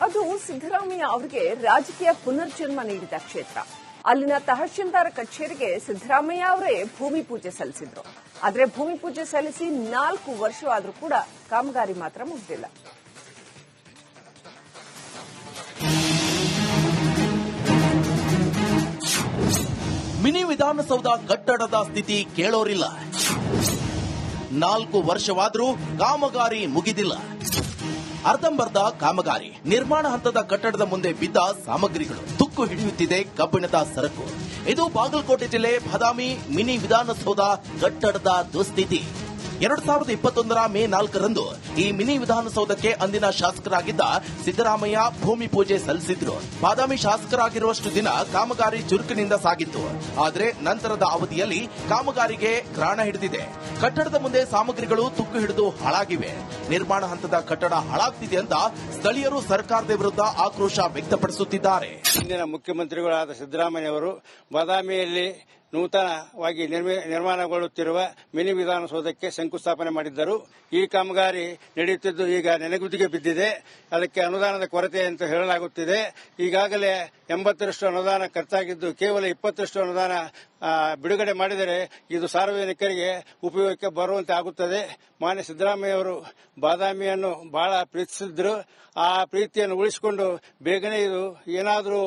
ಅದು ಸಿದ್ದರಾಮಯ್ಯ ಅವರಿಗೆ ರಾಜಕೀಯ ಪುನರ್ಜನ್ಮ ನೀಡಿದ ಕ್ಷೇತ್ರ. ಅಲ್ಲಿನ ತಹಶೀಲ್ದಾರ್ ಕಚೇರಿಗೆ ಸಿದ್ದರಾಮಯ್ಯ ಅವರೇ ಭೂಮಿ ಪೂಜೆ ಸಲ್ಲಿಸಿದ್ರು. ಆದರೆ ಭೂಮಿ ಪೂಜೆ ಸಲ್ಲಿಸಿ 4 ವರ್ಷವಾದರೂ ಕೂಡ ಕಾಮಗಾರಿ ಮಾತ್ರ ಮುಗಿದಿಲ್ಲ. ಮಿನಿ ವಿಧಾನಸೌಧ ಕಟ್ಟಡದ ಸ್ಥಿತಿ ಕೇಳೋರಿಲ್ಲ. 4 ವರ್ಷವಾದರೂ ಕಾಮಗಾರಿ ಮುಗಿದಿಲ್ಲ. ಅರ್ಧಂಬರ್ಧ ಕಾಮಗಾರಿ. ನಿರ್ಮಾಣ ಹಂತದ ಕಟ್ಟಡದ ಮುಂದೆ ಬಿದ್ದ ಸಾಮಗ್ರಿಗಳು. ತುಕ್ಕು ಹಿಡಿಯುತ್ತಿದೆ ಕಬ್ಬಿಣದ ಸರಕು. ಇದು ಬಾಗಲಕೋಟೆ ಜಿಲ್ಲೆ ಬಾದಾಮಿ ಮಿನಿ ವಿಧಾನಸೌಧ ಕಟ್ಟಡದ ದುಸ್ಥಿತಿ. 2021 ಮೇ 4ರಂದು ಈ ಮಿನಿ ವಿಧಾನಸೌಧಕ್ಕೆ ಅಂದಿನ ಶಾಸಕರಾಗಿದ್ದ ಸಿದ್ದರಾಮಯ್ಯ ಭೂಮಿ ಪೂಜೆ ಸಲ್ಲಿಸಿದ್ರು. ಬಾದಾಮಿ ಶಾಸಕರಾಗಿರುವಷ್ಟು ದಿನ ಕಾಮಗಾರಿ ಚುರುಕಿನಿಂದ ಸಾಗಿತ್ತು. ಆದರೆ ನಂತರದ ಅವಧಿಯಲ್ಲಿ ಕಾಮಗಾರಿಗೆ ಗ್ರಾಣ ಹಿಡಿದಿದೆ. ಕಟ್ಟಡದ ಮುಂದೆ ಸಾಮಗ್ರಿಗಳು ತುಕ್ಕು ಹಿಡಿದು ಹಾಳಾಗಿವೆ. ನಿರ್ಮಾಣ ಹಂತದ ಕಟ್ಟಡ ಹಾಳಾಗ್ತಿದೆ ಅಂತ ಸ್ಥಳೀಯರು ಸರ್ಕಾರದ ವಿರುದ್ಧ ಆಕ್ರೋಶ ವ್ಯಕ್ತಪಡಿಸುತ್ತಿದ್ದಾರೆ. ಇಂದಿನ ಮುಖ್ಯಮಂತ್ರಿಗಳಾದ ಸಿದ್ದರಾಮಯ್ಯ ಅವರು ಬಾದಾಮಿಯಲ್ಲಿ ನೂತನವಾಗಿ ನಿರ್ಮಾಣಗೊಳ್ಳುತ್ತಿರುವ ಮಿನಿ ವಿಧಾನಸೌಧಕ್ಕೆ ಶಂಕುಸ್ಥಾಪನೆ ಮಾಡಿದ್ದರು. ಈ ಕಾಮಗಾರಿ ನಡೆಯುತ್ತಿದ್ದು ಈಗ ನೆನೆಗುದಿಗೆ ಬಿದ್ದಿದೆ. ಅದಕ್ಕೆ ಅನುದಾನದ ಕೊರತೆ ಅಂತ ಹೇಳಲಾಗುತ್ತಿದೆ. ಈಗಾಗಲೇ 80ರಷ್ಟು ಅನುದಾನ ಖರ್ಚಾಗಿದ್ದು ಕೇವಲ 20ರಷ್ಟು ಅನುದಾನ ಬಿಡುಗಡೆ ಮಾಡಿದರೆ ಇದು ಸಾರ್ವಜನಿಕರಿಗೆ ಉಪಯೋಗಕ್ಕೆ ಬರುವಂತೆ ಆಗುತ್ತದೆ. ಮಾನ್ಯ ಸಿದ್ದರಾಮಯ್ಯ ಅವರು ಬಾದಾಮಿಯನ್ನು ಬಹಳ ಪ್ರೀತಿಸಿದ್ರು. ಆ ಪ್ರೀತಿಯನ್ನು ಉಳಿಸಿಕೊಂಡು ಬೇಗನೆ ಇದು ಏನಾದರೂ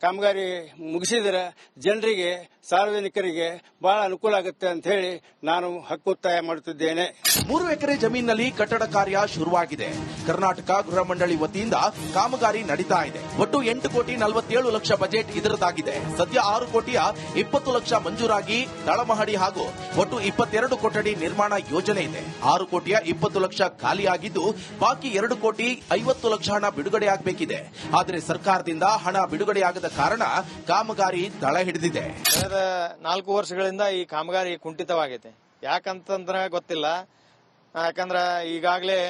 ಕಾಮಗಾರಿ ಮುಗಿಸಿದರೆ ಜನರಿಗೆ ಸಾರ್ವಜನಿಕರಿಗೆ ಬಹಳ ಅನುಕೂಲ ಆಗುತ್ತೆ ಅಂತ ಹೇಳಿ ನಾನು ಹಕ್ಕೊತ್ತಾಯ ಮಾಡುತ್ತಿದ್ದೇನೆ. 3 ಎಕರೆ ಜಮೀನಿನಲ್ಲಿ ಕಟ್ಟಡ ಕಾರ್ಯ ಶುರುವಾಗಿದೆ. ಕರ್ನಾಟಕ ಗೃಹ ಮಂಡಳಿ ವತಿಯಿಂದ ಕಾಮಗಾರಿ ನಡೀತಾ ಇದೆ. ಒಟ್ಟು 8 ಕೋಟಿ 47 ಲಕ್ಷ ಬಜೆಟ್ ಇದರದಾಗಿದೆ. ಸದ್ಯ 6 ಕೋಟಿಯ 20 ಲಕ್ಷ ಮಂಜೂರಾಗಿ ತಳಮಹಡಿ ಹಾಗೂ ಒಟ್ಟು 22 ಕೊಠಡಿ ನಿರ್ಮಾಣ ಯೋಜನೆ ಇದೆ. 6 ಕೋಟಿಯ 20 ಲಕ್ಷ ಖಾಲಿಯಾಗಿದ್ದು ಬಾಕಿ 2 ಕೋಟಿ 50 ಲಕ್ಷ ಹಣ ಬಿಡುಗಡೆಯಾಗಬೇಕಿದೆ. ಆದರೆ ಸರ್ಕಾರದಿಂದ ಹಣ ಬಿಡುಗಡೆಯಾಗದ ಕಾರಣ ಕಾಮಗಾರಿ ತಳ ಹಿಡಿದಿದೆ. ಕಳೆದ 4 ವರ್ಷಗಳಿಂದ ಈ ಕಾಮಗಾರಿ ಕುಂಠಿತವಾಗಿದೆ. ಯಾಕಂತಂದ್ರೆ ಗೊತ್ತಿಲ್ಲ. ಯಾಕಂದ್ರೆ ಈಗಾಗಲೇ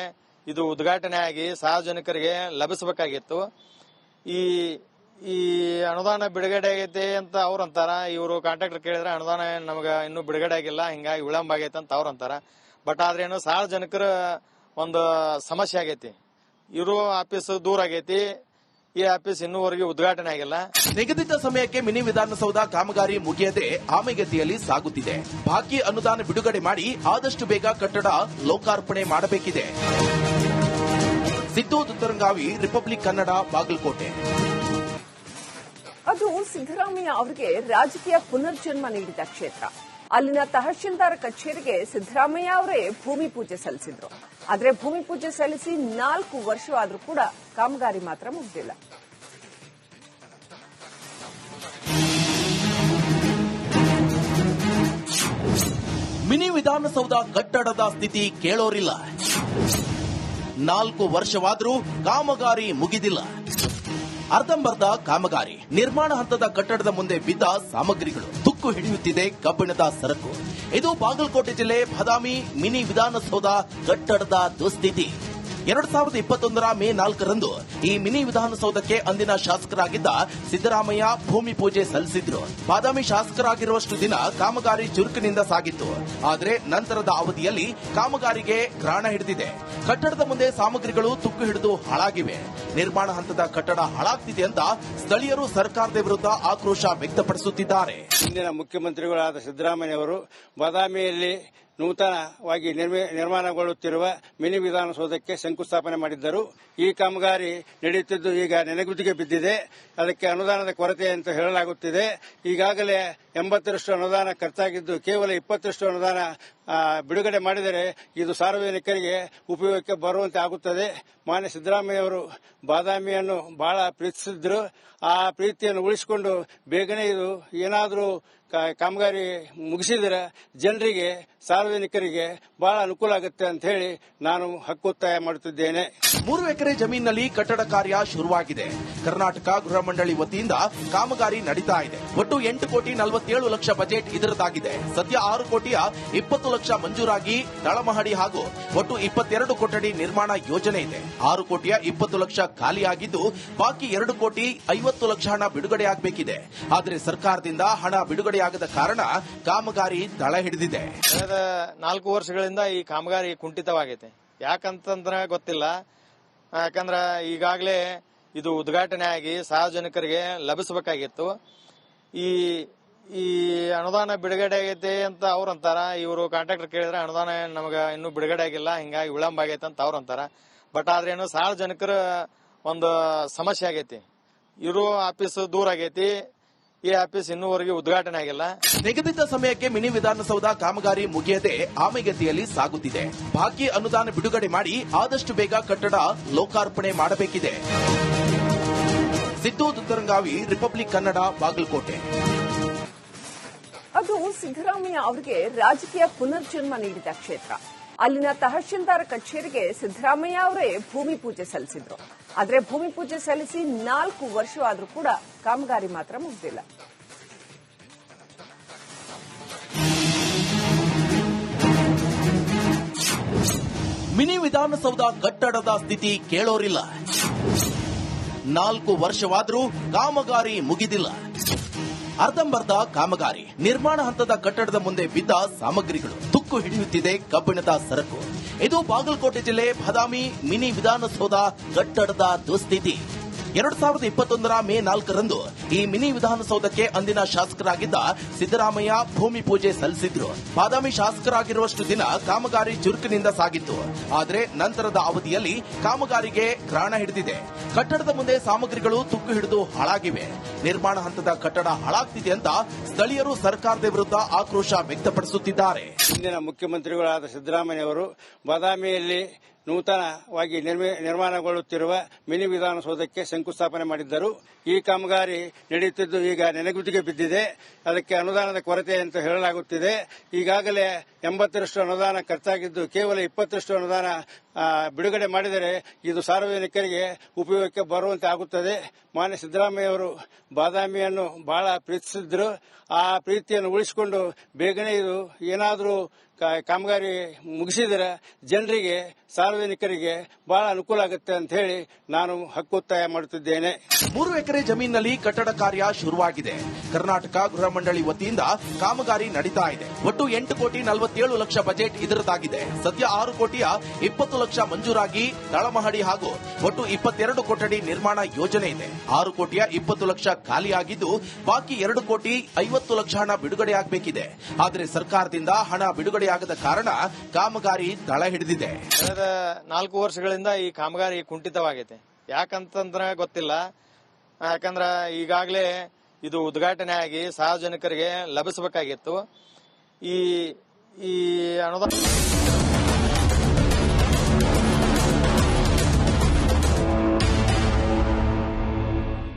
ಇದು ಉದ್ಘಾಟನೆ ಆಗಿ ಸಾರ್ವಜನಿಕರಿಗೆ ಲಭಿಸಬೇಕಾಗಿತ್ತು. ಈ ಅನುದಾನ ಬಿಡುಗಡೆ ಆಗೈತೆ ಅಂತ ಅವ್ರು ಅಂತಾರ. ಇವರು ಕಾಂಟ್ರಾಕ್ಟರ್ ಕೇಳಿದ್ರೆ ಅನುದಾನ ನಮಗೆ ಇನ್ನೂ ಬಿಡುಗಡೆ ಆಗಿಲ್ಲ, ಹಿಂಗಾಗಿ ವಿಳಂಬ ಆಗೈತೆ ಅಂತ ಅವ್ರು ಅಂತಾರ. ಬಟ್ ಆದ್ರೇನು ಸಾರ್ವಜನಿಕರ ಒಂದು ಸಮಸ್ಯೆ ಆಗೈತಿ. ಇರೋ ಆಫೀಸ್ ದೂರ ಆಗೈತಿ. ಈ ಆಫೀಸ್ ಇನ್ನೂವರೆಗೆ ಉದ್ಘಾಟನೆ ಆಗಿಲ್ಲ. ನಿಗದಿತ ಸಮಯಕ್ಕೆ ಮಿನಿ ವಿಧಾನಸೌಧ ಕಾಮಗಾರಿ ಮುಗಿಯದೆ ಆಮೆಗತಿಯಲ್ಲಿ ಸಾಗುತ್ತಿದೆ. ಬಾಕಿ ಅನುದಾನ ಬಿಡುಗಡೆ ಮಾಡಿ ಆದಷ್ಟು ಬೇಗ ಕಟ್ಟಡ ಲೋಕಾರ್ಪಣೆ ಮಾಡಬೇಕಿದೆ. ಸಿದ್ದು ದುತ್ತರಂಗಾವಿ, ರಿಪಬ್ಲಿಕ್ ಕನ್ನಡ, ಬಾಗಲಕೋಟೆ. ಅದು ಸಿದ್ದರಾಮಯ್ಯ ಅವರಿಗೆ ರಾಜಕೀಯ ಪುನರ್ಜನ್ಮ ನೀಡಿದ ಕ್ಷೇತ್ರ. ಅಲ್ಲಿನ ತಹಶೀಲ್ದಾರ್ ಕಚೇರಿಗೆ ಸಿದ್ದರಾಮಯ್ಯ ಅವರೇ ಭೂಮಿ ಪೂಜೆ ಸಲ್ಲಿಸಿದ್ರು. ಆದರೆ ಭೂಮಿ ಪೂಜೆ ಸಲ್ಲಿಸಿ 4 ವರ್ಷವಾದರೂ ಕೂಡ ಕಾಮಗಾರಿ ಮಾತ್ರ ಮುಗಿದಿಲ್ಲ. ಮಿನಿ ವಿಧಾನಸೌಧ ಕಟ್ಟಡದ ಸ್ಥಿತಿ ಕೇಳೋರಿಲ್ಲ. 4 ವರ್ಷವಾದರೂ ಕಾಮಗಾರಿ ಮುಗಿದಿಲ್ಲ. ಅರ್ಧಂಬರ್ಧ ಕಾಮಗಾರಿ. ನಿರ್ಮಾಣ ಹಂತದ ಕಟ್ಟಡದ ಮುಂದೆ ಬಿದ್ದ ಸಾಮಗ್ರಿಗಳು. ತುಕ್ಕು ಹಿಡಿಯುತ್ತಿದೆ ಕಬ್ಬಿಣದ ಸರಕು. ಇದು ಬಾಗಲಕೋಟೆ ಜಿಲ್ಲೆ ಬಾದಾಮಿ ಮಿನಿ ವಿಧಾನಸೌಧ ಕಟ್ಟಡದ ದುಸ್ಥಿತಿ. 2021 ಮೇ 4ರಂದು ಈ ಮಿನಿ ವಿಧಾನಸೌಧಕ್ಕೆ ಅಂದಿನ ಶಾಸಕರಾಗಿದ್ದ ಸಿದ್ದರಾಮಯ್ಯ ಭೂಮಿ ಪೂಜೆ ಸಲ್ಲಿಸಿದ್ರು. ಬಾದಾಮಿ ಶಾಸಕರಾಗಿರುವಷ್ಟು ದಿನ ಕಾಮಗಾರಿ ಚುರುಕಿನಿಂದ ಸಾಗಿತ್ತು. ಆದರೆ ನಂತರದ ಅವಧಿಯಲ್ಲಿ ಕಾಮಗಾರಿಗೆ ಗ್ರಾಣ ಹಿಡಿದಿದೆ. ಕಟ್ಟಡದ ಮುಂದೆ ಸಾಮಗ್ರಿಗಳು ತುಕ್ಕು ಹಿಡಿದು ಹಾಳಾಗಿವೆ. ನಿರ್ಮಾಣ ಹಂತದ ಕಟ್ಟಡ ಹಾಳಾಗ್ತಿದೆ ಅಂತ ಸ್ಥಳೀಯರು ಸರ್ಕಾರದ ವಿರುದ್ಧ ಆಕ್ರೋಶ ವ್ಯಕ್ತಪಡಿಸುತ್ತಿದ್ದಾರೆ. ಇಂದಿನ ಮುಖ್ಯಮಂತ್ರಿಗಳಾದ ಸಿದ್ದರಾಮಯ್ಯ ಅವರು ಬಾದಾಮಿಯಲ್ಲಿ ನೂತನವಾಗಿ ನಿರ್ಮಾಣಗೊಳ್ಳುತ್ತಿರುವ ಮಿನಿ ವಿಧಾನಸೌಧಕ್ಕೆ ಶಂಕುಸ್ಥಾಪನೆ ಮಾಡಿದ್ದರು. ಈ ಕಾಮಗಾರಿ ನಡೆಯುತ್ತಿದ್ದು ಈಗ ನೆನೆಗುದಿಗೆ ಬಿದ್ದಿದೆ. ಅದಕ್ಕೆ ಅನುದಾನದ ಕೊರತೆ ಅಂತ ಹೇಳಲಾಗುತ್ತಿದೆ. ಈಗಾಗಲೇ 80ರಷ್ಟು ಅನುದಾನ ಖರ್ಚಾಗಿದ್ದು ಕೇವಲ 20ರಷ್ಟು ಅನುದಾನ ಬಿಡುಗಡೆ ಮಾಡಿದರೆ ಇದು ಸಾರ್ವಜನಿಕರಿಗೆ ಉಪಯೋಗಕ್ಕೆ ಬರುವಂತೆ ಆಗುತ್ತದೆ. ಮಾನ್ಯ ಸಿದ್ದರಾಮಯ್ಯ ಅವರು ಬಾದಾಮಿಯನ್ನು ಬಹಳ ಪ್ರೀತಿಸಿದ್ರು. ಆ ಪ್ರೀತಿಯನ್ನು ಉಳಿಸಿಕೊಂಡು ಬೇಗನೆ ಇದು ಏನಾದರೂ ಕಾಮಗಾರಿ ಮುಗಿಸಿದರೆ ಜನರಿಗೆ ಸಾರ್ವಜನಿಕರಿಗೆ ಬಹಳ ಅನುಕೂಲ ಆಗುತ್ತೆ ಅಂತ ಹೇಳಿ ನಾನು ಹಕ್ಕೊತ್ತಾಯ ಮಾಡುತ್ತಿದ್ದೇನೆ. 3 ಎಕರೆ ಜಮೀನಿನಲ್ಲಿ ಕಟ್ಟಡ ಕಾರ್ಯ ಶುರುವಾಗಿದೆ. ಕರ್ನಾಟಕ ಗೃಹ ಮಂಡಳಿ ವತಿಯಿಂದ ಕಾಮಗಾರಿ ನಡೀತಾ ಇದೆ. ಒಟ್ಟು 8 ಕೋಟಿ 47 ಲಕ್ಷ ಬಜೆಟ್ ಇದರದಾಗಿದೆ. ಸದ್ಯ 6 ಕೋಟಿಯ 20 ಲಕ್ಷ ಮಂಜೂರಾಗಿ ತಳಮಹಡಿ ಹಾಗೂ ಒಟ್ಟು 22 ಕೊಠಡಿ ನಿರ್ಮಾಣ ಯೋಜನೆ ಇದೆ. 6 ಕೋಟಿಯ 20 ಲಕ್ಷ ಖಾಲಿಯಾಗಿದ್ದು ಬಾಕಿ 2 ಕೋಟಿ 50 ಲಕ್ಷ ಹಣ ಬಿಡುಗಡೆಯಾಗಬೇಕಿದೆ. ಆದರೆ ಸರ್ಕಾರದಿಂದ ಹಣ ಬಿಡುಗಡೆಯಾಗದ ಕಾರಣ ಕಾಮಗಾರಿ ತಳ ಹಿಡಿದಿದೆ. ಕಳೆದ 4 ವರ್ಷಗಳಿಂದ ಈ ಕಾಮಗಾರಿ ಕುಂಠಿತವಾಗಿದೆ. ಯಾಕಂತಂದ್ರೆ ಗೊತ್ತಿಲ್ಲ. ಯಾಕಂದ್ರೆ ಈಗಾಗಲೇ ಇದು ಉದ್ಘಾಟನೆ ಆಗಿ ಸಾರ್ವಜನಿಕರಿಗೆ ಲಭಿಸಬೇಕಾಗಿತ್ತು. ಈ ಈ ಅನುದಾನ ಬಿಡುಗಡೆ ಆಗೈತೆ ಅಂತ ಅವ್ರು ಅಂತಾರ. ಇವರು ಕಾಂಟ್ರಾಕ್ಟರ್ ಕೇಳಿದ್ರೆ ಅನುದಾನ ನಮಗ ಇನ್ನೂ ಬಿಡುಗಡೆ ಆಗಿಲ್ಲ, ಹಿಂಗಾಗಿ ವಿಳಂಬ ಆಗೈತೆ ಅಂತ ಅವ್ರು ಅಂತಾರ. ಬಟ್ ಆದ್ರೆ ಏನು ಸಾರ್ವಜನಿಕರ ಒಂದು ಸಮಸ್ಯೆ ಆಗೈತಿ. ಇರೋ ಆಫೀಸ್ ದೂರ ಆಗೈತಿ, ಈ ಆಫೀಸ್ ಇನ್ನೂವರೆಗೆ ಉದ್ಘಾಟನೆ ಆಗಿಲ್ಲ. ನಿಗದಿತ ಸಮಯಕ್ಕೆ ಮಿನಿ ವಿಧಾನಸೌಧ ಕಾಮಗಾರಿ ಮುಗಿಯದೆ ಆಮೆಗತಿಯಲ್ಲಿ ಸಾಗುತ್ತಿದೆ. ಬಾಕಿ ಅನುದಾನ ಬಿಡುಗಡೆ ಮಾಡಿ ಆದಷ್ಟು ಬೇಗ ಕಟ್ಟಡ ಲೋಕಾರ್ಪಣೆ ಮಾಡಬೇಕಿದೆ. ಸಿದ್ದು ದುತ್ತರಂಗಾವಿ, ರಿಪಬ್ಲಿಕ್ ಕನ್ನಡ, ಬಾಗಲಕೋಟೆ. ಅದು ಸಿದ್ದರಾಮಯ್ಯ ಅವರಿಗೆ ರಾಜಕೀಯ ಪುನರ್ಜನ್ಮ ನೀಡಿದ ಕ್ಷೇತ್ರ. ಅಲ್ಲಿನ ತಹಶೀಲ್ದಾರ್ ಕಚೇರಿಗೆ ಸಿದ್ದರಾಮಯ್ಯ ಅವರೇ ಭೂಮಿ ಪೂಜೆ ಸಲ್ಲಿಸಿದ್ರು. ಆದರೆ ಭೂಮಿ ಪೂಜೆ ಸಲ್ಲಿಸಿ 4 ವರ್ಷವಾದರೂ ಕೂಡ ಕಾಮಗಾರಿ ಮಾತ್ರ ಮುಗಿದಿಲ್ಲ. ಮಿನಿ ವಿಧಾನಸೌಧ ಕಟ್ಟಡದ ಸ್ಥಿತಿ ಕೇಳೋರಿಲ್ಲ. 4 ವರ್ಷವಾದರೂ ಕಾಮಗಾರಿ ಮುಗಿದಿಲ್ಲ. ಅರ್ಧಂಬರ್ಧ ಕಾಮಗಾರಿ. ನಿರ್ಮಾಣ ಹಂತದ ಕಟ್ಟಡದ ಮುಂದೆ ಬಿದ್ದ ಸಾಮಗ್ರಿಗಳು. ತುಕ್ಕು ಹಿಡಿಯುತ್ತಿದೆ ಕಬ್ಬಿಣದ ಸರಕು. ಇದು ಬಾಗಲಕೋಟೆ ಜಿಲ್ಲೆ ಬಾದಾಮಿ ಮಿನಿ ವಿಧಾನಸೌಧ ಕಟ್ಟಡದ ದುಸ್ಥಿತಿ. 2021 ಮೇ 4ರಂದು ಈ ಮಿನಿ ವಿಧಾನಸೌಧಕ್ಕೆ ಅಂದಿನ ಶಾಸಕರಾಗಿದ್ದ ಸಿದ್ದರಾಮಯ್ಯ ಭೂಮಿ ಪೂಜೆ ಸಲ್ಲಿಸಿದ್ರು. ಬಾದಾಮಿ ಶಾಸಕರಾಗಿರುವಷ್ಟು ದಿನ ಕಾಮಗಾರಿ ಚುರುಕಿನಿಂದ ಸಾಗಿತ್ತು. ಆದರೆ ನಂತರದ ಅವಧಿಯಲ್ಲಿ ಕಾಮಗಾರಿಗೆ ಗ್ರಾಣ ಹಿಡಿದಿದೆ. ಕಟ್ಟಡದ ಮುಂದೆ ಸಾಮಗ್ರಿಗಳು ತುಕ್ಕು ಹಿಡಿದು ಹಾಳಾಗಿವೆ. ನಿರ್ಮಾಣ ಹಂತದ ಕಟ್ಟಡ ಹಾಳಾಗ್ತಿದೆ ಅಂತ ಸ್ಥಳೀಯರು ಸರ್ಕಾರದ ವಿರುದ್ಧ ಆಕ್ರೋಶ ವ್ಯಕ್ತಪಡಿಸುತ್ತಿದ್ದಾರೆ. ಇಂದಿನ ಮುಖ್ಯಮಂತ್ರಿಗಳಾದ ಸಿದ್ದರಾಮಯ್ಯ ಅವರು ಬಾದಾಮಿಯಲ್ಲಿ ನೂತನವಾಗಿ ನಿರ್ಮಾಣಗೊಳ್ಳುತ್ತಿರುವ ಮಿನಿ ವಿಧಾನಸೌಧಕ್ಕೆ ಶಂಕುಸ್ಥಾಪನೆ ಮಾಡಿದ್ದರು. ಈ ಕಾಮಗಾರಿ ನಡೆಯುತ್ತಿದ್ದು ಈಗ ನೆನೆಗುದಿಗೆ ಬಿದ್ದಿದೆ. ಅದಕ್ಕೆ ಅನುದಾನದ ಕೊರತೆ ಅಂತ ಹೇಳಲಾಗುತ್ತಿದೆ. ಈಗಾಗಲೇ 80ರಷ್ಟು ಅನುದಾನ ಖರ್ಚಾಗಿದ್ದು ಕೇವಲ 20ರಷ್ಟು ಅನುದಾನ ಬಿಡುಗಡೆ ಮಾಡಿದರೆ ಇದು ಸಾರ್ವಜನಿಕರಿಗೆ ಉಪಯೋಗಕ್ಕೆ ಬರುವಂತೆ ಆಗುತ್ತದೆ. ಮಾನ್ಯ ಸಿದ್ದರಾಮಯ್ಯ ಅವರು ಬಾದಾಮಿಯನ್ನು ಬಹಳ ಪ್ರೀತಿಸಿದ್ರು. ಆ ಪ್ರೀತಿಯನ್ನು ಉಳಿಸಿಕೊಂಡು ಬೇಗನೆ ಇದು ಏನಾದರೂ ಕಾಮಗಾರಿ ಮುಗಿಸಿದರೆ ಜನರಿಗೆ, ಸಾರ್ವಜನಿಕರಿಗೆ ಬಹಳ ಅನುಕೂಲ ಆಗುತ್ತೆ ಅಂತ ಹೇಳಿ ನಾನು ಹಕ್ಕೊತ್ತಾಯ ಮಾಡುತ್ತಿದ್ದೇನೆ. 3 ಎಕರೆ ಜಮೀನಿನಲ್ಲಿ ಕಟ್ಟಡ ಕಾರ್ಯ ಶುರುವಾಗಿದೆ. ಕರ್ನಾಟಕ ಗೃಹ ಮಂಡಳಿ ವತಿಯಿಂದ ಕಾಮಗಾರಿ ನಡೀತಾ ಇದೆ. ಒಟ್ಟು 8 ಕೋಟಿ 47 ಲಕ್ಷ ಬಜೆಟ್ ಇದರದಾಗಿದೆ. ಸದ್ಯ 6 ಕೋಟಿಯ 20 ಲಕ್ಷ ಮಂಜೂರಾಗಿ ತಳಮಹಡಿ ಹಾಗೂ ಒಟ್ಟು 22 ಕೊಠಡಿ ನಿರ್ಮಾಣ ಯೋಜನೆ ಇದೆ. 6 ಕೋಟಿಯ 20 ಲಕ್ಷ ಖಾಲಿಯಾಗಿದ್ದು ಬಾಕಿ 2 ಕೋಟಿ 50 ಲಕ್ಷ ಹಣ ಬಿಡುಗಡೆಯಾಗಬೇಕಿದೆ. ಆದರೆ ಸರ್ಕಾರದಿಂದ ಹಣ ಬಿಡುಗಡೆಯಾಗದ ಕಾರಣ ಕಾಮಗಾರಿ ತಳ ಹಿಡಿದಿದೆ. ಕಳೆದ 4 ವರ್ಷಗಳಿಂದ ಈ ಕಾಮಗಾರಿ ಕುಂಠಿತವಾಗೈತೆ. ಯಾಕಂತಂದ್ರೆ ಗೊತ್ತಿಲ್ಲ. ಯಾಕಂದ್ರ ಈಗಾಗಲೇ ಇದು ಉದ್ಘಾಟನೆ ಆಗಿ ಸಾರ್ವಜನಿಕರಿಗೆ ಲಭಿಸಬೇಕಾಗಿತ್ತು. ಈ ಅನುದಾನ